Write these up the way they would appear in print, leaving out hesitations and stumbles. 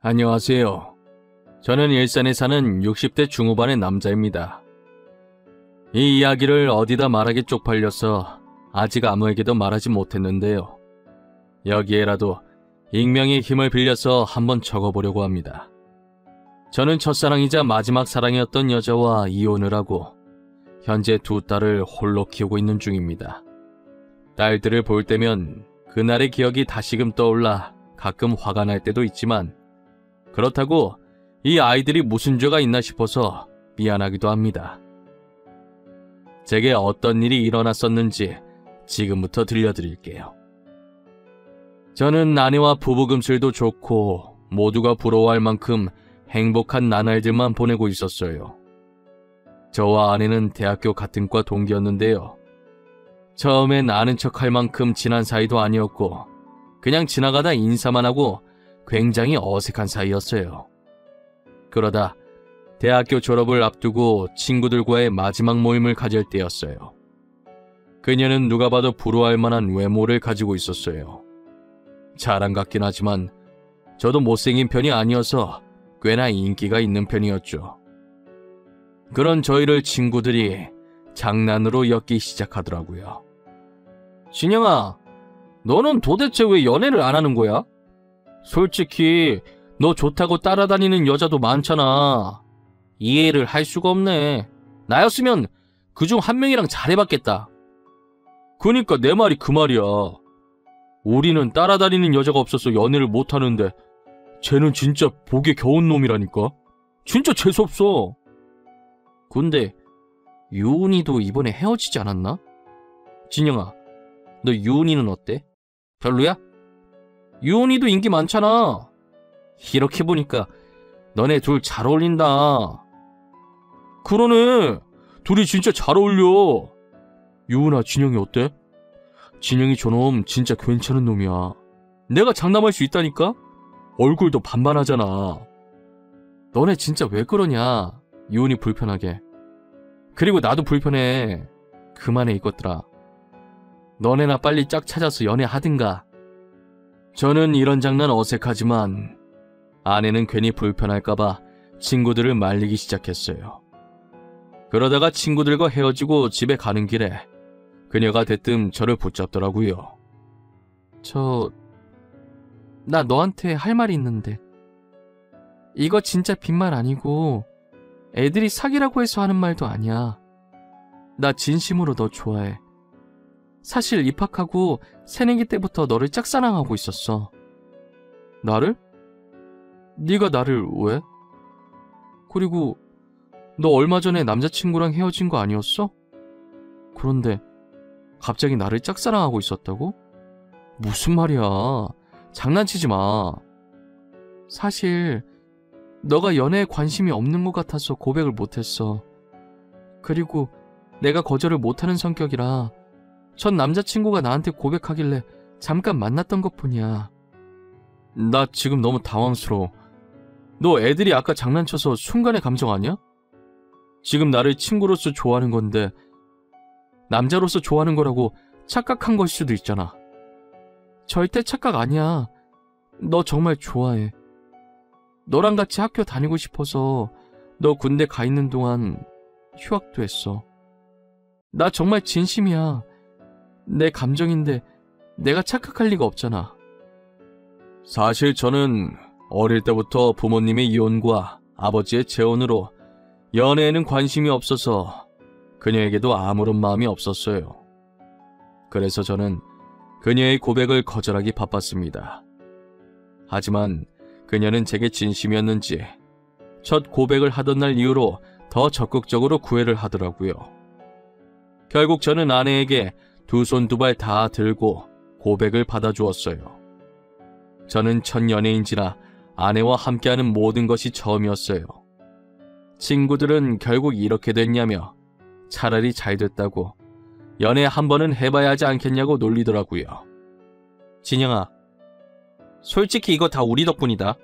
안녕하세요. 저는 일산에 사는 60대 중후반의 남자입니다. 이 이야기를 어디다 말하기 쪽팔려서 아직 아무에게도 말하지 못했는데요. 여기에라도 익명의 힘을 빌려서 한번 적어보려고 합니다. 저는 첫사랑이자 마지막 사랑이었던 여자와 이혼을 하고 현재 두 딸을 홀로 키우고 있는 중입니다. 딸들을 볼 때면 그날의 기억이 다시금 떠올라 가끔 화가 날 때도 있지만 그렇다고 이 아이들이 무슨 죄가 있나 싶어서 미안하기도 합니다. 제게 어떤 일이 일어났었는지 지금부터 들려드릴게요. 저는 아내와 부부금슬도 좋고 모두가 부러워할 만큼 행복한 나날들만 보내고 있었어요. 저와 아내는 대학교 같은 과 동기였는데요. 처음엔 아는 척할 만큼 친한 사이도 아니었고 그냥 지나가다 인사만 하고 굉장히 어색한 사이였어요. 그러다 대학교 졸업을 앞두고 친구들과의 마지막 모임을 가질 때였어요. 그녀는 누가 봐도 부러워할 만한 외모를 가지고 있었어요. 자랑 같긴 하지만 저도 못생긴 편이 아니어서 꽤나 인기가 있는 편이었죠. 그런 저희를 친구들이 장난으로 엮기 시작하더라고요. 진영아, 너는 도대체 왜 연애를 안 하는 거야? 솔직히 너 좋다고 따라다니는 여자도 많잖아. 이해를 할 수가 없네. 나였으면 그중 한 명이랑 잘해봤겠다. 그니까 내 말이 그 말이야. 우리는 따라다니는 여자가 없어서 연애를 못하는데 쟤는 진짜 보기에 겨운 놈이라니까. 진짜 재수없어. 근데 유은이도 이번에 헤어지지 않았나? 진영아, 너 유은이는 어때? 별로야? 유은이도 인기 많잖아. 이렇게 보니까 너네 둘 잘 어울린다. 그러네. 둘이 진짜 잘 어울려. 유은아, 진영이 어때? 진영이 저놈 진짜 괜찮은 놈이야. 내가 장담할 수 있다니까? 얼굴도 반반하잖아. 너네 진짜 왜 그러냐? 유은이 불편하게. 그리고 나도 불편해. 그만해 이것들아. 너네나 빨리 짝 찾아서 연애하든가. 저는 이런 장난 어색하지만 아내는 괜히 불편할까봐 친구들을 말리기 시작했어요. 그러다가 친구들과 헤어지고 집에 가는 길에 그녀가 대뜸 저를 붙잡더라고요. 나 너한테 할 말이 있는데. 이거 진짜 빈말 아니고 애들이 사귀라고 해서 하는 말도 아니야. 나 진심으로 너 좋아해. 사실 입학하고 새내기 때부터 너를 짝사랑하고 있었어. 나를? 네가 나를 왜? 그리고 너 얼마 전에 남자친구랑 헤어진 거 아니었어? 그런데 갑자기 나를 짝사랑하고 있었다고? 무슨 말이야. 장난치지 마. 사실 너가 연애에 관심이 없는 것 같아서 고백을 못했어. 그리고 내가 거절을 못하는 성격이라 전 남자친구가 나한테 고백하길래 잠깐 만났던 것뿐이야. 나 지금 너무 당황스러워. 너 애들이 아까 장난쳐서 순간의 감정 아니야? 지금 나를 친구로서 좋아하는 건데 남자로서 좋아하는 거라고 착각한 걸 수도 있잖아. 절대 착각 아니야. 너 정말 좋아해. 너랑 같이 학교 다니고 싶어서 너 군대 가 있는 동안 휴학도 했어. 나 정말 진심이야. 내 감정인데 내가 착각할 리가 없잖아. 사실 저는 어릴 때부터 부모님의 이혼과 아버지의 재혼으로 연애에는 관심이 없어서 그녀에게도 아무런 마음이 없었어요. 그래서 저는 그녀의 고백을 거절하기 바빴습니다. 하지만 그녀는 제게 진심이었는지 첫 고백을 하던 날 이후로 더 적극적으로 구애를 하더라고요. 결국 저는 아내에게 두 손 두 발 다 들고 고백을 받아주었어요. 저는 첫 연애인지라 아내와 함께하는 모든 것이 처음이었어요. 친구들은 결국 이렇게 됐냐며 차라리 잘 됐다고 연애 한 번은 해봐야 하지 않겠냐고 놀리더라고요. 진영아, 솔직히 이거 다 우리 덕분이다.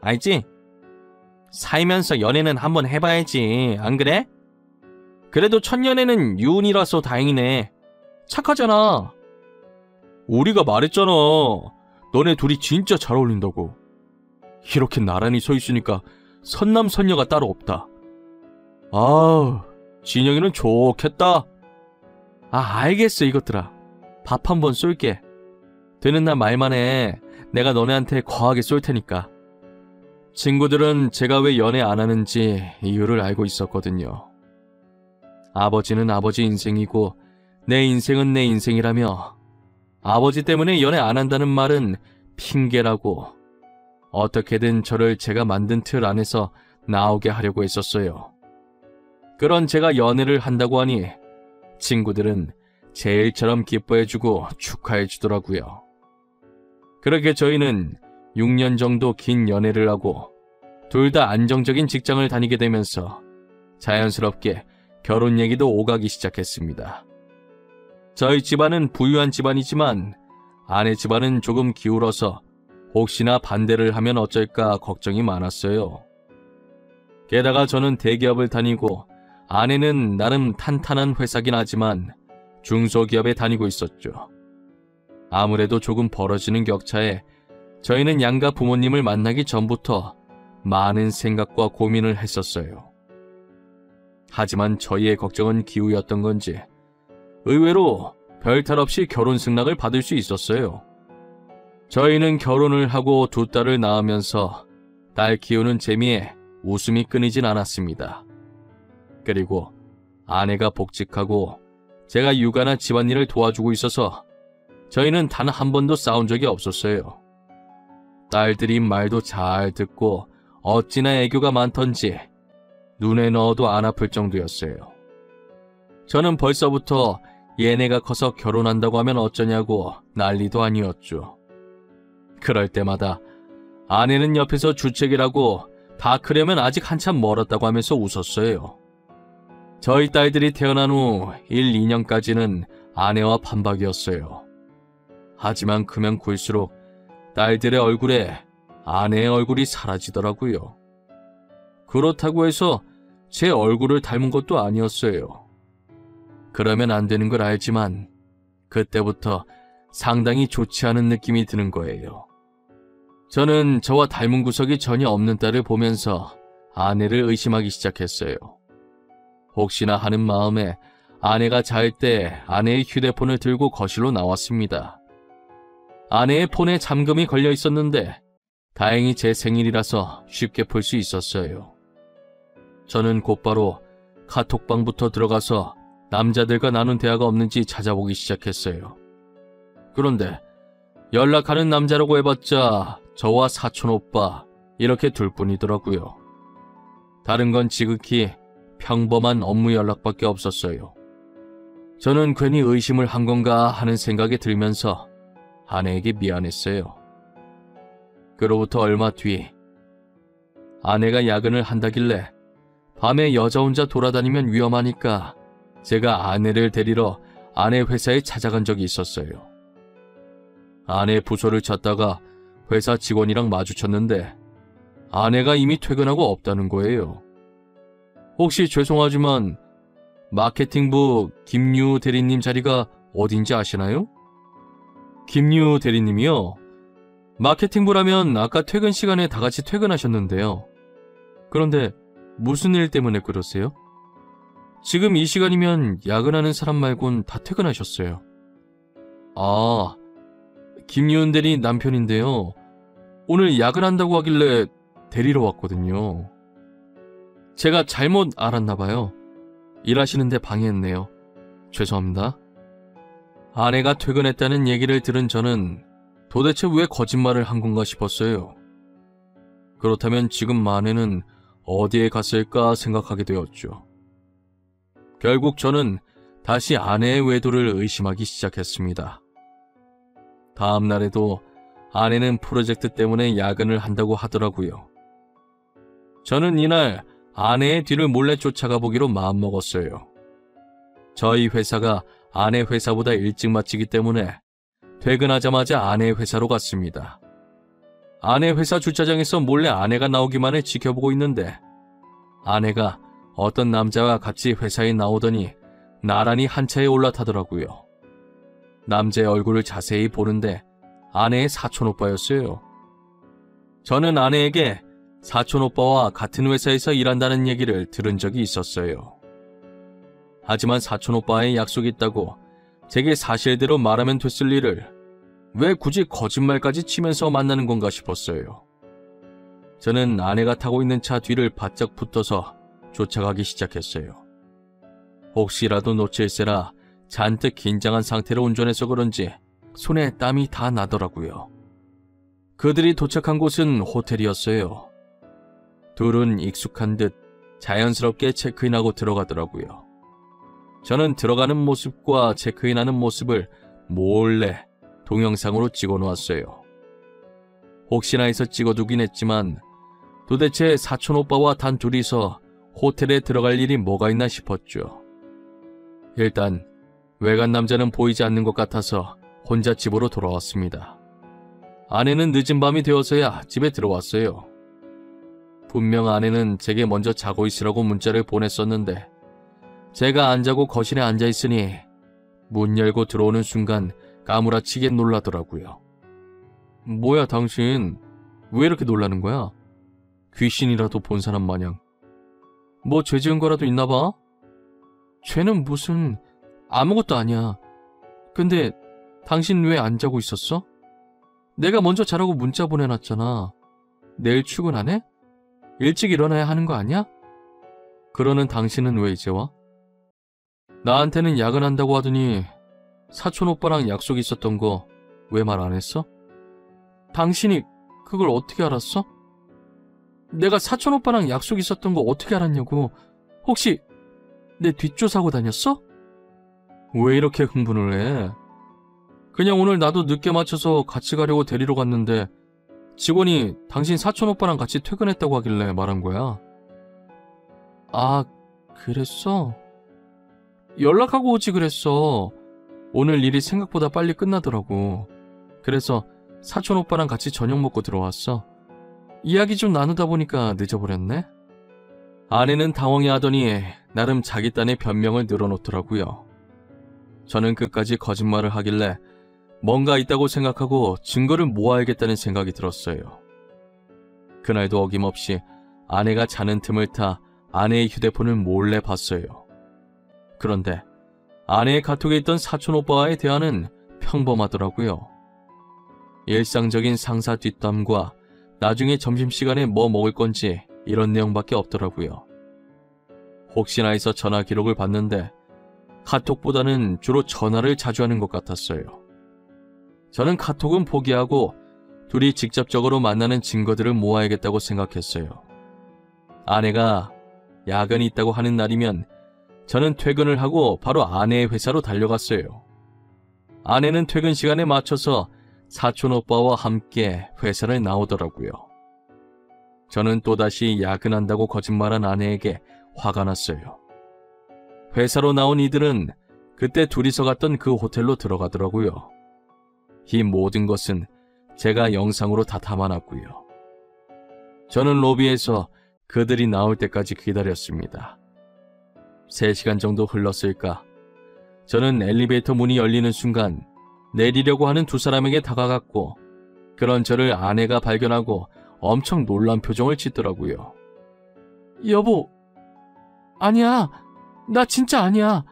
알지? 살면서 연애는 한번 해봐야지, 안 그래? 그래도 첫 연애는 유은이라서 다행이네. 착하잖아. 우리가 말했잖아. 너네 둘이 진짜 잘 어울린다고. 이렇게 나란히 서 있으니까 선남선녀가 따로 없다. 아우, 진영이는 좋겠다. 알겠어 이것들아. 밥 한번 쏠게. 되는 날 말만 해. 내가 너네한테 거하게 쏠 테니까. 친구들은 제가 왜 연애 안 하는지 이유를 알고 있었거든요. 아버지는 아버지 인생이고 내 인생은 내 인생이라며 아버지 때문에 연애 안 한다는 말은 핑계라고 어떻게든 저를 제가 만든 틀 안에서 나오게 하려고 했었어요. 그런 제가 연애를 한다고 하니 친구들은 제 일처럼 기뻐해주고 축하해주더라고요. 그렇게 저희는 6년 정도 긴 연애를 하고 둘 다 안정적인 직장을 다니게 되면서 자연스럽게 결혼 얘기도 오가기 시작했습니다. 저희 집안은 부유한 집안이지만 아내 집안은 조금 기울어서 혹시나 반대를 하면 어쩔까 걱정이 많았어요. 게다가 저는 대기업을 다니고 아내는 나름 탄탄한 회사긴 하지만 중소기업에 다니고 있었죠. 아무래도 조금 벌어지는 격차에 저희는 양가 부모님을 만나기 전부터 많은 생각과 고민을 했었어요. 하지만 저희의 걱정은 기우였던 건지 의외로 별탈 없이 결혼 승낙을 받을 수 있었어요. 저희는 결혼을 하고 두 딸을 낳으면서 딸 키우는 재미에 웃음이 끊이진 않았습니다. 그리고 아내가 복직하고 제가 육아나 집안일을 도와주고 있어서 저희는 단 한 번도 싸운 적이 없었어요. 딸들이 말도 잘 듣고 어찌나 애교가 많던지 눈에 넣어도 안 아플 정도였어요. 저는 벌써부터 얘네가 커서 결혼한다고 하면 어쩌냐고 난리도 아니었죠. 그럴 때마다 아내는 옆에서 주책이라고 다 크려면 아직 한참 멀었다고 하면서 웃었어요. 저희 딸들이 태어난 후 1, 2년까지는 아내와 반박이었어요. 하지만 크면 클수록 딸들의 얼굴에 아내의 얼굴이 사라지더라고요. 그렇다고 해서 제 얼굴을 닮은 것도 아니었어요. 그러면 안 되는 걸 알지만 그때부터 상당히 좋지 않은 느낌이 드는 거예요. 저는 저와 닮은 구석이 전혀 없는 딸을 보면서 아내를 의심하기 시작했어요. 혹시나 하는 마음에 아내가 잘 때 아내의 휴대폰을 들고 거실로 나왔습니다. 아내의 폰에 잠금이 걸려 있었는데 다행히 제 생일이라서 쉽게 풀 수 있었어요. 저는 곧바로 카톡방부터 들어가서 남자들과 나눈 대화가 없는지 찾아보기 시작했어요. 그런데 연락하는 남자라고 해봤자 저와 사촌 오빠 이렇게 둘뿐이더라고요. 다른 건 지극히 평범한 업무 연락밖에 없었어요. 저는 괜히 의심을 한 건가 하는 생각이 들면서 아내에게 미안했어요. 그로부터 얼마 뒤 아내가 야근을 한다길래 밤에 여자 혼자 돌아다니면 위험하니까 제가 아내를 데리러 아내 회사에 찾아간 적이 있었어요. 아내 부서를 찾다가 회사 직원이랑 마주쳤는데 아내가 이미 퇴근하고 없다는 거예요. 혹시 죄송하지만 마케팅부 김유 대리님 자리가 어딘지 아시나요? 김유 대리님이요? 마케팅부라면 아까 퇴근 시간에 다 같이 퇴근하셨는데요. 그런데 무슨 일 때문에 그러세요? 지금 이 시간이면 야근하는 사람 말곤 다 퇴근하셨어요. 아, 김유은 대리 남편인데요. 오늘 야근한다고 하길래 데리러 왔거든요. 제가 잘못 알았나 봐요. 일하시는데 방해했네요. 죄송합니다. 아내가 퇴근했다는 얘기를 들은 저는 도대체 왜 거짓말을 한 건가 싶었어요. 그렇다면 지금 아내는 어디에 갔을까 생각하게 되었죠. 결국 저는 다시 아내의 외도를 의심하기 시작했습니다. 다음 날에도 아내는 프로젝트 때문에 야근을 한다고 하더라고요. 저는 이날 아내의 뒤를 몰래 쫓아가 보기로 마음먹었어요. 저희 회사가 아내 회사보다 일찍 마치기 때문에 퇴근하자마자 아내 회사로 갔습니다. 아내 회사 주차장에서 몰래 아내가 나오기만을 지켜보고 있는데 아내가 어떤 남자와 같이 회사에 나오더니 나란히 한 차에 올라타더라고요. 남자의 얼굴을 자세히 보는데 아내의 사촌 오빠였어요. 저는 아내에게 사촌 오빠와 같은 회사에서 일한다는 얘기를 들은 적이 있었어요. 하지만 사촌 오빠의 약속이 있다고 제게 사실대로 말하면 됐을 일을 왜 굳이 거짓말까지 치면서 만나는 건가 싶었어요. 저는 아내가 타고 있는 차 뒤를 바짝 붙어서 쫓아가기 시작했어요. 혹시라도 놓칠세라 잔뜩 긴장한 상태로 운전해서 그런지 손에 땀이 다 나더라고요. 그들이 도착한 곳은 호텔이었어요. 둘은 익숙한 듯 자연스럽게 체크인하고 들어가더라고요. 저는 들어가는 모습과 체크인하는 모습을 몰래 동영상으로 찍어놓았어요. 혹시나 해서 찍어두긴 했지만 도대체 사촌 오빠와 단 둘이서 호텔에 들어갈 일이 뭐가 있나 싶었죠. 일단 외간 남자는 보이지 않는 것 같아서 혼자 집으로 돌아왔습니다. 아내는 늦은 밤이 되어서야 집에 들어왔어요. 분명 아내는 제게 먼저 자고 있으라고 문자를 보냈었는데 제가 안 자고 거실에 앉아 있으니 문 열고 들어오는 순간 까무라치게 놀라더라고요. 뭐야 당신 왜 이렇게 놀라는 거야? 귀신이라도 본 사람 마냥. 뭐 죄 지은 거라도 있나 봐? 죄는 무슨 아무것도 아니야. 근데 당신 왜 안 자고 있었어? 내가 먼저 자라고 문자 보내놨잖아. 내일 출근 안 해? 일찍 일어나야 하는 거 아니야? 그러는 당신은 왜 이제 와? 나한테는 야근한다고 하더니 사촌 오빠랑 약속 있었던 거 왜 말 안 했어? 당신이 그걸 어떻게 알았어? 내가 사촌 오빠랑 약속 있었던 거 어떻게 알았냐고. 혹시 내 뒷조사하고 다녔어? 왜 이렇게 흥분을 해? 그냥 오늘 나도 늦게 맞춰서 같이 가려고 데리러 갔는데 직원이 당신 사촌 오빠랑 같이 퇴근했다고 하길래 말한 거야. 아, 그랬어? 연락하고 오지 그랬어. 오늘 일이 생각보다 빨리 끝나더라고. 그래서 사촌 오빠랑 같이 저녁 먹고 들어왔어. 이야기 좀 나누다 보니까 늦어버렸네. 아내는 당황해하더니 나름 자기 딴의 변명을 늘어놓더라고요. 저는 끝까지 거짓말을 하길래 뭔가 있다고 생각하고 증거를 모아야겠다는 생각이 들었어요. 그날도 어김없이 아내가 자는 틈을 타 아내의 휴대폰을 몰래 봤어요. 그런데 아내의 카톡에 있던 사촌 오빠와의 대화는 평범하더라고요. 일상적인 상사 뒷담과 나중에 점심시간에 뭐 먹을 건지 이런 내용밖에 없더라고요. 혹시나 해서 전화 기록을 봤는데 카톡보다는 주로 전화를 자주 하는 것 같았어요. 저는 카톡은 포기하고 둘이 직접적으로 만나는 증거들을 모아야겠다고 생각했어요. 아내가 야근이 있다고 하는 날이면 저는 퇴근을 하고 바로 아내의 회사로 달려갔어요. 아내는 퇴근 시간에 맞춰서 사촌 오빠와 함께 회사를 나오더라고요. 저는 또다시 야근한다고 거짓말한 아내에게 화가 났어요. 회사로 나온 이들은 그때 둘이서 갔던 그 호텔로 들어가더라고요. 이 모든 것은 제가 영상으로 다 담아놨고요. 저는 로비에서 그들이 나올 때까지 기다렸습니다. 3시간 정도 흘렀을까? 저는 엘리베이터 문이 열리는 순간 내리려고 하는 두 사람에게 다가갔고 그런 저를 아내가 발견하고 엄청 놀란 표정을 짓더라고요. 여보, 아니야. 나 진짜 아니야.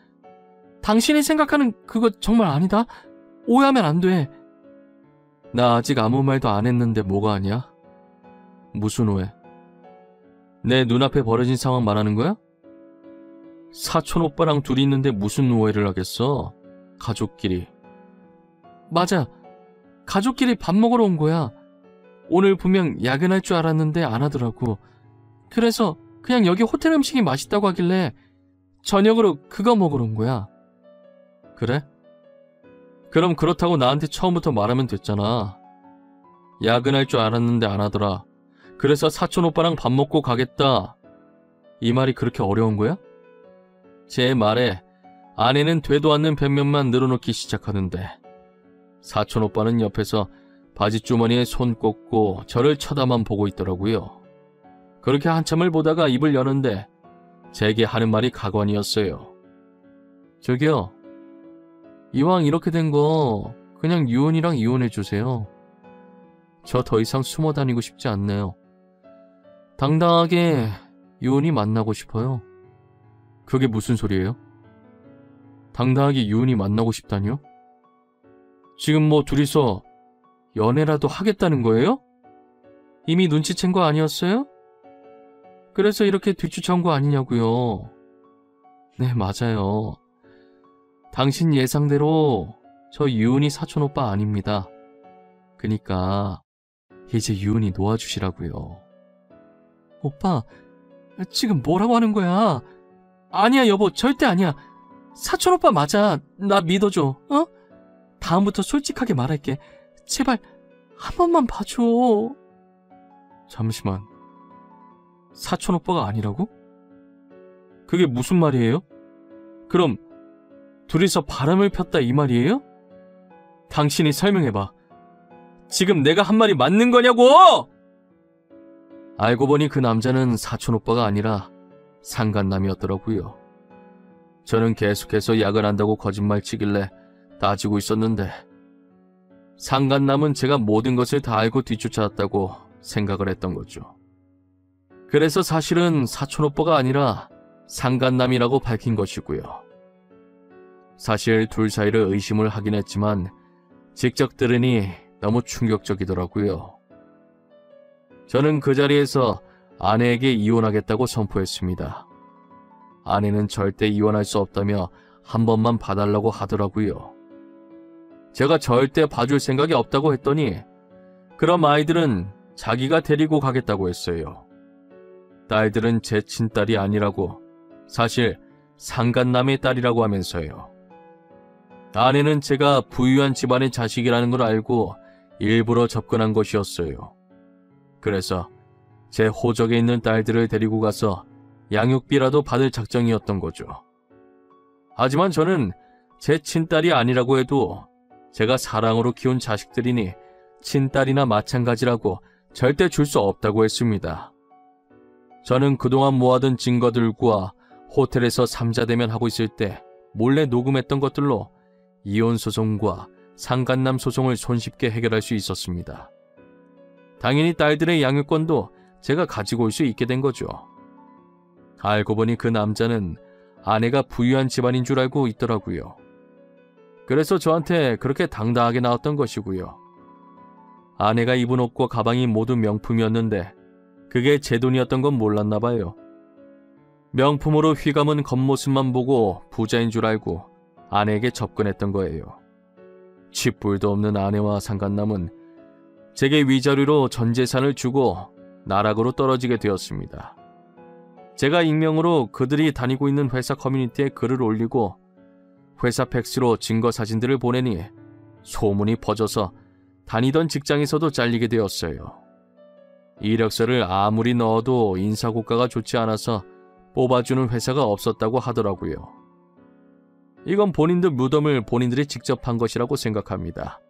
당신이 생각하는 그거 정말 아니다. 오해하면 안 돼. 나 아직 아무 말도 안 했는데 뭐가 아니야? 무슨 오해? 내 눈앞에 벌어진 상황 말하는 거야? 사촌 오빠랑 둘이 있는데 무슨 오해를 하겠어? 가족끼리. 맞아. 가족끼리 밥 먹으러 온 거야. 오늘 분명 야근할 줄 알았는데 안 하더라고. 그래서 그냥 여기 호텔 음식이 맛있다고 하길래 저녁으로 그거 먹으러 온 거야. 그래? 그럼 그렇다고 나한테 처음부터 말하면 됐잖아. 야근할 줄 알았는데 안 하더라. 그래서 사촌 오빠랑 밥 먹고 가겠다. 이 말이 그렇게 어려운 거야? 제 말에 아내는 되도 않는 변명만 늘어놓기 시작하는데 사촌 오빠는 옆에서 바지 주머니에 손 꽂고 저를 쳐다만 보고 있더라고요. 그렇게 한참을 보다가 입을 여는데 제게 하는 말이 가관이었어요. 저기요. 이왕 이렇게 된 거 그냥 유은이랑 이혼해 주세요. 저 더 이상 숨어 다니고 싶지 않네요. 당당하게 유은이 만나고 싶어요. 그게 무슨 소리예요? 당당하게 유은이 만나고 싶다니요? 지금 뭐 둘이서 연애라도 하겠다는 거예요? 이미 눈치챈 거 아니었어요? 그래서 이렇게 뒤쫓아온 거 아니냐고요. 네, 맞아요. 당신 예상대로 저 유은이 사촌오빠 아닙니다. 그니까 이제 유은이 놓아주시라고요. 오빠, 지금 뭐라고 하는 거야? 아니야, 여보, 절대 아니야. 사촌오빠 맞아. 나 믿어줘, 어? 다음부터 솔직하게 말할게. 제발 한 번만 봐줘. 잠시만. 사촌오빠가 아니라고? 그게 무슨 말이에요? 그럼 둘이서 바람을 폈다 이 말이에요? 당신이 설명해봐. 지금 내가 한 말이 맞는 거냐고! 알고 보니 그 남자는 사촌오빠가 아니라 상간남이었더라고요. 저는 계속해서 약을 한다고 거짓말 치길래 따지고 있었는데 상간남은 제가 모든 것을 다 알고 뒤쫓아왔다고 생각을 했던 거죠. 그래서 사실은 사촌오빠가 아니라 상간남이라고 밝힌 것이고요. 사실 둘 사이를 의심을 하긴 했지만 직접 들으니 너무 충격적이더라고요. 저는 그 자리에서 아내에게 이혼하겠다고 선포했습니다. 아내는 절대 이혼할 수 없다며 한 번만 봐달라고 하더라고요. 제가 절대 봐줄 생각이 없다고 했더니 그럼 아이들은 자기가 데리고 가겠다고 했어요. 딸들은 제 친딸이 아니라고, 사실 상간남의 딸이라고 하면서요. 아내는 제가 부유한 집안의 자식이라는 걸 알고 일부러 접근한 것이었어요. 그래서 제 호적에 있는 딸들을 데리고 가서 양육비라도 받을 작정이었던 거죠. 하지만 저는 제 친딸이 아니라고 해도 제가 사랑으로 키운 자식들이니 친딸이나 마찬가지라고 절대 줄 수 없다고 했습니다. 저는 그동안 모아둔 증거들과 호텔에서 삼자대면 하고 있을 때 몰래 녹음했던 것들로 이혼 소송과 상간남 소송을 손쉽게 해결할 수 있었습니다. 당연히 딸들의 양육권도 제가 가지고 올 수 있게 된 거죠. 알고 보니 그 남자는 아내가 부유한 집안인 줄 알고 있더라고요. 그래서 저한테 그렇게 당당하게 나왔던 것이고요. 아내가 입은 옷과 가방이 모두 명품이었는데 그게 제 돈이었던 건 몰랐나 봐요. 명품으로 휘감은 겉모습만 보고 부자인 줄 알고 아내에게 접근했던 거예요. 쥐뿔도 없는 아내와 상간남은 제게 위자료로 전 재산을 주고 나락으로 떨어지게 되었습니다. 제가 익명으로 그들이 다니고 있는 회사 커뮤니티에 글을 올리고 회사 팩스로 증거 사진들을 보내니 소문이 퍼져서 다니던 직장에서도 잘리게 되었어요. 이력서를 아무리 넣어도 인사고과가 좋지 않아서 뽑아주는 회사가 없었다고 하더라고요. 이건 본인들 무덤을 본인들이 직접 한 것이라고 생각합니다.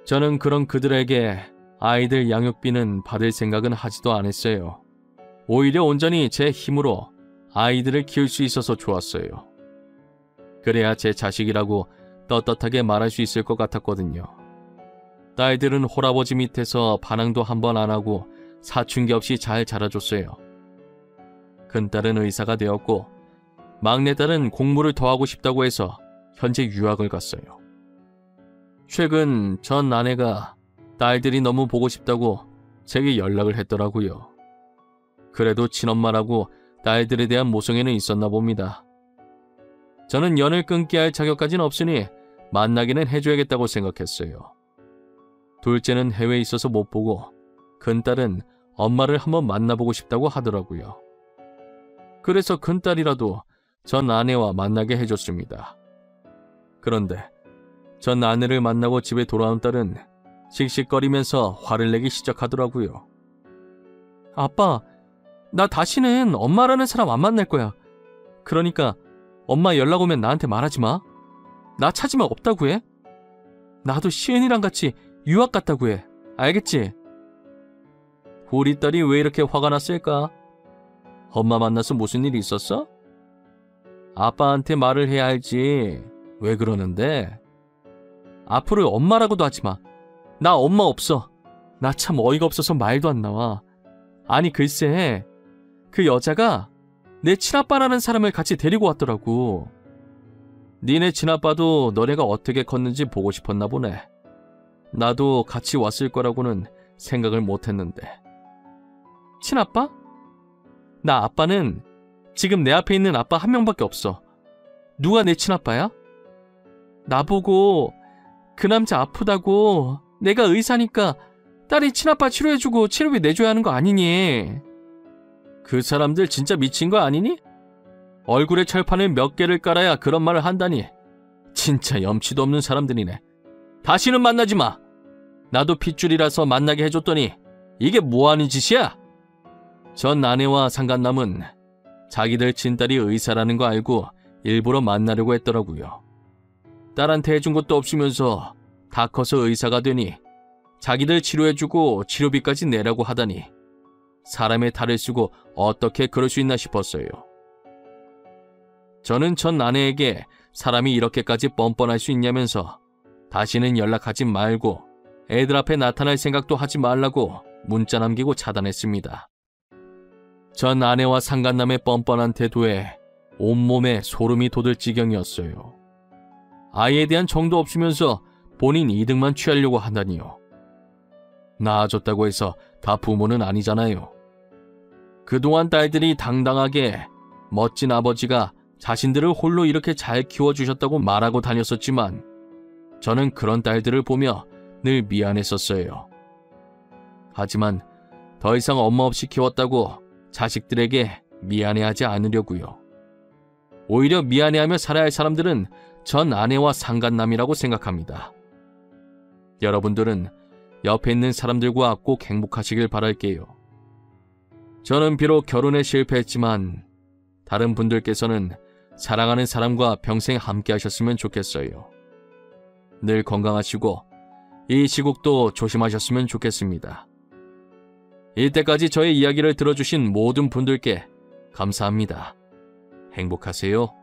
저는 그런 그들에게 아이들 양육비는 받을 생각은 하지도 않았어요. 오히려 온전히 제 힘으로 아이들을 키울 수 있어서 좋았어요. 그래야 제 자식이라고 떳떳하게 말할 수 있을 것 같았거든요. 딸들은 홀아버지 밑에서 반항도 한 번 안 하고 사춘기 없이 잘 자라줬어요. 큰딸은 의사가 되었고 막내딸은 공부를 더 하고 싶다고 해서 현재 유학을 갔어요. 최근 전 아내가 딸들이 너무 보고 싶다고 제게 연락을 했더라고요. 그래도 친엄마라고 딸들에 대한 모성애는 있었나 봅니다. 저는 연을 끊게 할 자격까지는 없으니 만나기는 해줘야겠다고 생각했어요. 둘째는 해외에 있어서 못 보고 큰딸은 엄마를 한번 만나보고 싶다고 하더라고요. 그래서 큰딸이라도 전 아내와 만나게 해줬습니다. 그런데 전 아내를 만나고 집에 돌아온 딸은 씩씩거리면서 화를 내기 시작하더라고요. 아빠, 나 다시는 엄마라는 사람 안 만날 거야. 그러니까 엄마 연락 오면 나한테 말하지 마. 나 찾으면 없다고 해. 나도 시은이랑 같이 유학 갔다고 해. 알겠지? 우리 딸이 왜 이렇게 화가 났을까? 엄마 만나서 무슨 일이 있었어? 아빠한테 말을 해야 할지. 왜 그러는데? 앞으로 엄마라고도 하지 마. 나 엄마 없어. 나 참 어이가 없어서 말도 안 나와. 아니 글쎄, 그 여자가 내 친아빠라는 사람을 같이 데리고 왔더라고. 니네 친아빠도 너네가 어떻게 컸는지 보고 싶었나 보네. 나도 같이 왔을 거라고는 생각을 못했는데. 친아빠? 나 아빠는 지금 내 앞에 있는 아빠 한 명밖에 없어. 누가 내 친아빠야? 나보고 그 남자 아프다고 내가 의사니까 딸이 친아빠 치료해주고 치료비 내줘야 하는 거 아니니? 그 사람들 진짜 미친 거 아니니? 얼굴에 철판을 몇 개를 깔아야 그런 말을 한다니. 진짜 염치도 없는 사람들이네. 다시는 만나지 마. 나도 핏줄이라서 만나게 해줬더니 이게 뭐하는 짓이야? 전 아내와 상간남은 자기들 친딸이 의사라는 거 알고 일부러 만나려고 했더라고요. 딸한테 해준 것도 없으면서 다 커서 의사가 되니 자기들 치료해주고 치료비까지 내라고 하다니 사람의 탈을 쓰고 어떻게 그럴 수 있나 싶었어요. 저는 전 아내에게 사람이 이렇게까지 뻔뻔할 수 있냐면서 다시는 연락하지 말고 애들 앞에 나타날 생각도 하지 말라고 문자 남기고 차단했습니다. 전 아내와 상간남의 뻔뻔한 태도에 온몸에 소름이 돋을 지경이었어요. 아이에 대한 정도 없으면서 본인 이득만 취하려고 한다니요. 낳아줬다고 해서 다 부모는 아니잖아요. 그동안 딸들이 당당하게 멋진 아버지가 자신들을 홀로 이렇게 잘 키워주셨다고 말하고 다녔었지만 저는 그런 딸들을 보며 늘 미안했었어요. 하지만 더 이상 엄마 없이 키웠다고 자식들에게 미안해하지 않으려고요. 오히려 미안해하며 살아야 할 사람들은 전 아내와 상간남이라고 생각합니다. 여러분들은 옆에 있는 사람들과 꼭 행복하시길 바랄게요. 저는 비록 결혼에 실패했지만 다른 분들께서는 사랑하는 사람과 평생 함께 하셨으면 좋겠어요. 늘 건강하시고 이 시국도 조심하셨으면 좋겠습니다. 이때까지 저의 이야기를 들어주신 모든 분들께 감사합니다. 행복하세요.